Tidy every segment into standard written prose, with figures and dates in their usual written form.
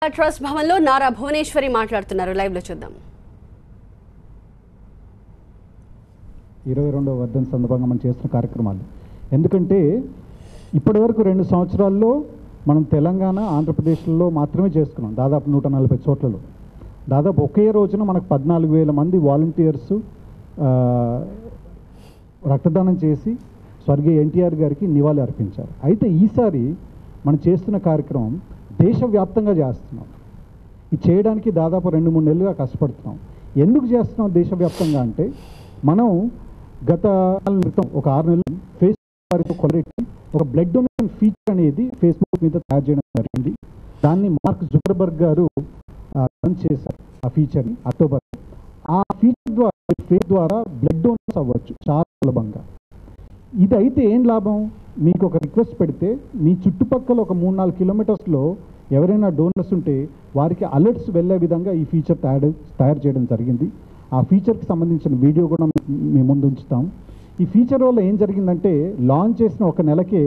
Trust భవన్లో నారా భువనేశ్వరి మాట్లాడుతున్నారు. Live లో చూద్దాం. 22వ వర్ధంతి సందర్భంగా మనం చేస్తున్న కార్యక్రమాలు ఎందుకంటే ఇప్పటివరకు 2 సంవత్సరాల్లో మనం తెలంగాణ ఆంధ్రప్రదేశ్లో మాత్రమే చేసుకున్నాం. దాదాపు 140 చోట్లలో దాదాపు ఒకే రోజున మనకు 14,000 మంది వాలంటీర్స్ రక్తదానం చేసి స్వర్గీయ ఎన్టీఆర్ గారికి నివాళి అర్పించారు. అయితే ఈసారి మనం చేస్తున్న కార్యక్రమం దేశవ్యాప్తంగా చేస్తున్నాం. ఇది చేయడానికి దాదాపు 2-3 నెలలుగా కష్టపడుతున్నాం. ఎందుకు చేస్తున్నాం దేశవ్యాప్తంగా అంటే మనం గత క్రితం ఒక 6 నెలలు ఫేస్బుక్ వారితో కొలరెట్టి ఒక బ్లడ్ డొనేషన్ ఫీచర్ అనేది ఫేస్బుక్ మీద తయారు చేయడం జరిగింది. దాన్ని మార్క్ జుకర్బర్గ్ గారు లాంచ్ చేశారు. ఆ ఫీచర్ని అక్టోబర్. ఆ ఫీచర్ ద్వారా ఫేస్ ద్వారా బ్లడ్ డొనేట్స్ అవ్వచ్చు చాలా సులభంగా. ఇది అయితే ఏం లాభం, మీకు ఒక రిక్వెస్ట్ పెడితే మీ చుట్టుపక్కల ఒక 3-4 కిలోమీటర్స్లో ఎవరైనా డోనర్స్ ఉంటే వారికి అలర్ట్స్ వెళ్ళే విధంగా ఈ ఫీచర్ తయారు చేయడం జరిగింది. ఆ ఫీచర్కి సంబంధించిన వీడియో కూడా మీ ముందు ఉంచుతాం. ఈ ఫీచర్ వల్ల ఏం జరిగిందంటే లాంచ్ చేసిన ఒక నెలకే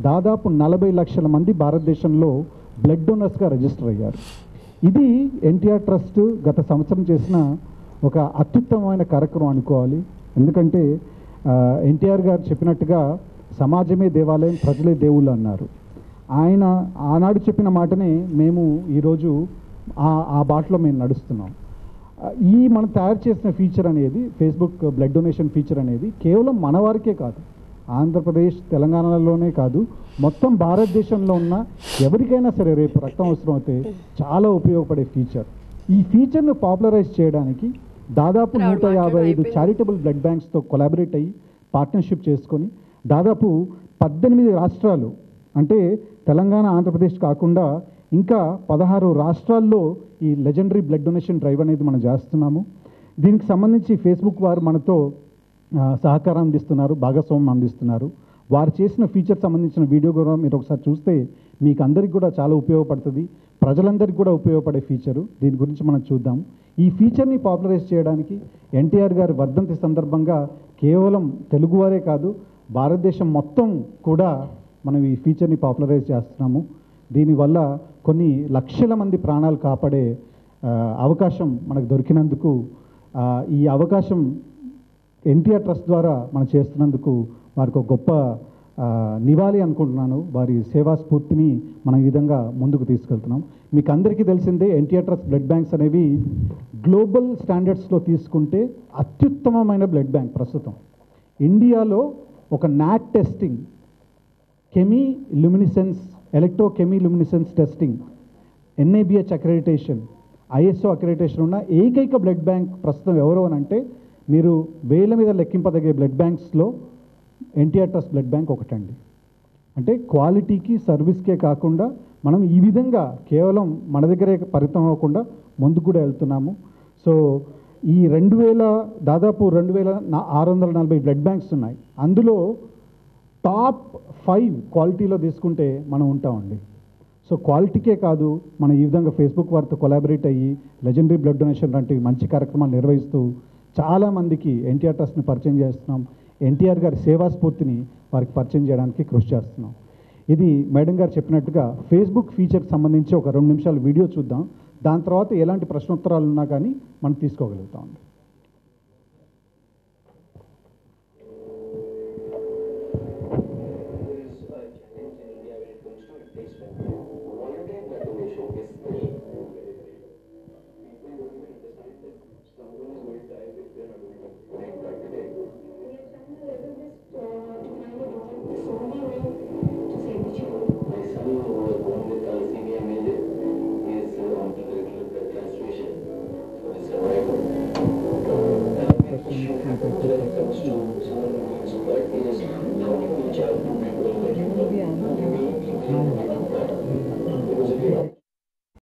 దాదాపు 40 లక్షల మంది భారతదేశంలో బ్లడ్ డోనర్స్గా రిజిస్టర్ అయ్యారు. ఇది ఎన్టీఆర్ ట్రస్ట్ గత సంవత్సరం చేసిన ఒక అత్యుత్తమమైన కార్యక్రమం అనుకోవాలి. ఎందుకంటే ఎన్టీఆర్ గారు చెప్పినట్టుగా సమాజమే దేవాలయం, ప్రజలే దేవుళ్ళు అన్నారు. ఆయన ఆనాడు చెప్పిన మాటనే మేము ఈరోజు ఆ బాటలో మేము నడుస్తున్నాం. ఈ మనం తయారు చేసిన ఫీచర్ అనేది ఫేస్బుక్ బ్లడ్ డొనేషన్ ఫీచర్ అనేది కేవలం మన వారికే కాదు, ఆంధ్రప్రదేశ్ తెలంగాణలోనే కాదు, మొత్తం భారతదేశంలో ఉన్న ఎవరికైనా సరే రేపు రక్తం అవసరం అయితే చాలా ఉపయోగపడే ఫీచర్. ఈ ఫీచర్ను పాపులరైజ్ చేయడానికి దాదాపు 155 చారిటబుల్ బ్లడ్ బ్యాంక్స్తో కొలాబరేట్ అయ్యి పార్ట్నర్షిప్ చేసుకొని దాదాపు 18 రాష్ట్రాలు అంటే తెలంగాణ ఆంధ్రప్రదేశ్ కాకుండా ఇంకా 16 రాష్ట్రాల్లో ఈ లెజెండరీ బ్లడ్ డొనేషన్ డ్రైవ్ అనేది మనం చేస్తున్నాము. దీనికి సంబంధించి ఫేస్బుక్ వారు మనతో సహకారం అందిస్తున్నారు, భాగస్వామ్యం అందిస్తున్నారు. వారు చేసిన ఫీచర్ సంబంధించిన వీడియో కూడా మీరు ఒకసారి చూస్తే మీకు అందరికి కూడా చాలా ఉపయోగపడుతుంది, ప్రజలందరికీ కూడా ఉపయోగపడే ఫీచరు. దీని గురించి మనం చూద్దాం. ఈ ఫీచర్ని పాపులరైజ్ చేయడానికి ఎన్టీఆర్ గారి వర్ధంతి సందర్భంగా కేవలం తెలుగువారే కాదు భారతదేశం మొత్తం కూడా మనం ఈ ఫీచర్ని పాపులరైజ్ చేస్తున్నాము. దీనివల్ల కొన్ని లక్షల మంది ప్రాణాలు కాపాడే అవకాశం మనకు దొరికినందుకు ఈ అవకాశం ఎన్టీఆర్ ట్రస్ట్ ద్వారా మనం చేస్తున్నందుకు వారికి ఒక గొప్ప నివాళి అనుకుంటున్నాను. వారి సేవా స్ఫూర్తిని మనం ఈ విధంగా ముందుకు తీసుకెళ్తున్నాం. మీకు అందరికీ తెలిసిందే ఎన్టీఆర్ ట్రస్ట్ బ్లడ్ బ్యాంక్స్ అనేవి గ్లోబల్ స్టాండర్డ్స్లో తీసుకుంటే అత్యుత్తమమైన బ్లడ్ బ్యాంక్. ప్రస్తుతం ఇండియాలో ఒక NAT testing electrochemiluminescence testing, NABH accreditation, ISO accreditation ఉన్న ఏకైక బ్లడ్ బ్యాంక్ ప్రస్తుతం ఎవరు అని అంటే మీరు వేల మీద లెక్కింపదగే బ్లడ్ బ్యాంక్స్లో ఎన్టీఆర్ ట్రస్ట్ బ్లడ్ బ్యాంక్ ఒకటండి. అంటే క్వాలిటీకి సర్వీస్కే కాకుండా మనం ఈ విధంగా కేవలం మన దగ్గరే పరిమితం అవ్వకుండా ముందుకు కూడా వెళ్తున్నాము. సో ఈ దాదాపు 2,640 బ్లడ్ బ్యాంక్స్ ఉన్నాయి. అందులో టాప్ 5 క్వాలిటీలో తీసుకుంటే మనం ఉంటామండి. సో క్వాలిటీకే కాదు మనం ఈ విధంగా ఫేస్బుక్ వారితో కొలాబరేట్ అయ్యి లెజెండరీ బ్లడ్ డొనేషన్ లాంటి మంచి కార్యక్రమాలు నిర్వహిస్తూ చాలామందికి ఎన్టీఆర్ ట్రస్ట్ని పరిచయం చేస్తున్నాం. ఎన్టీఆర్ గారి సేవా స్ఫూర్తిని వారికి పరిచయం చేయడానికి కృషి చేస్తున్నాం. ఇది మేడం గారు చెప్పినట్టుగా ఫేస్బుక్ ఫీచర్కి సంబంధించి ఒక 2 నిమిషాల వీడియో చూద్దాం. దాని తర్వాత ఎలాంటి ప్రశ్నోత్తరాలు ఉన్నా కానీ మనం తీసుకోగలుగుతామండి.